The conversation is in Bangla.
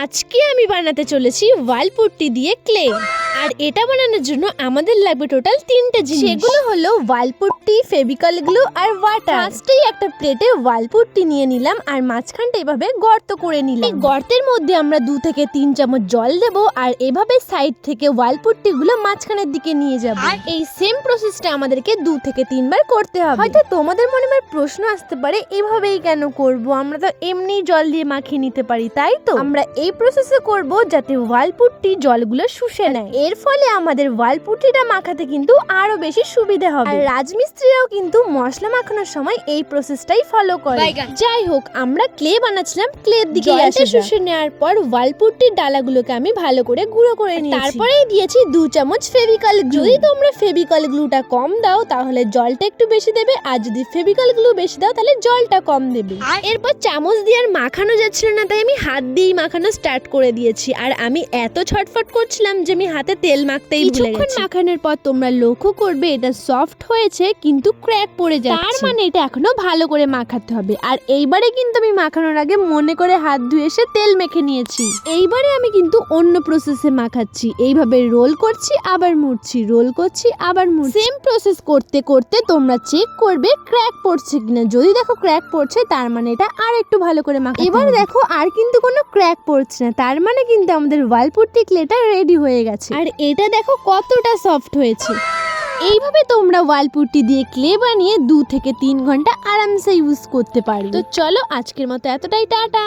আজকে আমি বানাতে চলেছি ওয়াল পুট্টি দিয়ে ক্লে। আর এটা বানানোর জন্য আমাদের লাগবে টোটাল 3টে জিনিস। সেগুলো হলো ওয়াল পুট্টি, ফেভিকল গ্লু আর ওয়াটার। ফার্স্টেই একটা প্লেটে ওয়াল পুট্টি নিয়ে নিলাম আর মাঝখানটা এভাবে গর্ত করে নিলাম। গর্তের মধ্যে আমরা 2 থেকে 3 চামচ জল দেব আর এভাবে সাইড থেকে ওয়াল পুট্টি গুলো মাঝখানের দিকে নিয়ে যাব। এই সেম প্রসেসটা আমাদেরকে 2 থেকে 3 বার করতে হবে। হয়তো তোমাদের মনে প্রশ্ন আসতে পারে, এভাবেই কেন করব? আমরা তো এমনি জল দিয়ে মাখিয়ে নিতে পারি, তাই তো? আমরা এই প্রসেসে করব যাতে ওয়াল পুট্টি জলগুলো শুষে নেয়। এর ফলে আমাদের ওয়াল পুট্টিটা মাখাতে কিন্তু আরো বেশি সুবিধা হবে। আর রাজমিস্ত্রিরাও কিন্তু মশলা মাখানোর সময় এই প্রসেসটাই ফলো করে। যাই হোক, আমরা ক্লে বানাচ্ছিলাম, ক্লের দিকে জলটা শুষে নেওয়ার পর ওয়াল পুট্টির ডালাগুলোকে আমি ভালো করে গুঁড়ো করে নিয়েছি। তারপরে দিয়েছি 2 চামচ ফেভিকল গ্লু। যদি তোমরা ফেভিকল গ্লুটা কম দাও তাহলে জলটা একটু বেশি দেবে, আর যদি ফেভিকল গ্লু বেশি দাও তাহলে জলটা কম দেবে। এরপর চামচ দিয়ে আর মাখানো যাচ্ছিল না, তাই আমি হাত দিয়েই মাখানো স্টার্ট করে দিয়েছি। আর আমি এত ছটফট করছিলাম যে আমি হাতে তেল মাখতেই ভুলে গেছি। কিছুক্ষণ মাখানোর পর তোমরা লক্ষ্য করবে এটা সফট হয়েছে কিন্তু ক্র্যাক পড়ে যাচ্ছে। তার মানে এটা এখনো ভালো করে মাখাতে হবে। আর এইবারে কিন্তু আমি মাখানোর আগে মনে করে হাত ধুয়ে এসে তেল মেখে নিয়েছি। এইবারে আমি কিন্তু অন্য প্রসেসে মাখাচ্ছি। এইভাবে রোল করছি আবার মুড়ছি, রোল করছি আবার মুড়ছি। সেম প্রসেস করতে করতে তোমরা চেক করবে ক্র্যাক পড়ছে কিনা। যদি দেখো ক্র্যাক পড়ছে তার মানে এটা আর একটু ভালো করে মাখাতে হবে। এবার দেখো আর কিন্তু কোনো ক্র্যাক পড়ছে না, তার মানে কিন্তু আমাদের ওয়াল পুট্টি ক্লেটা রেডি হয়ে গেছে। আর এটা দেখো কতটা সফট হয়েছে। এইভাবে তোমরা ওয়াল পুট্টি দিয়ে ক্লে বানিয়ে 2 থেকে 3 ঘন্টা আরামসে ইউজ করতে পারো। তো চলো আজকের মতো এতটাই, টাটা।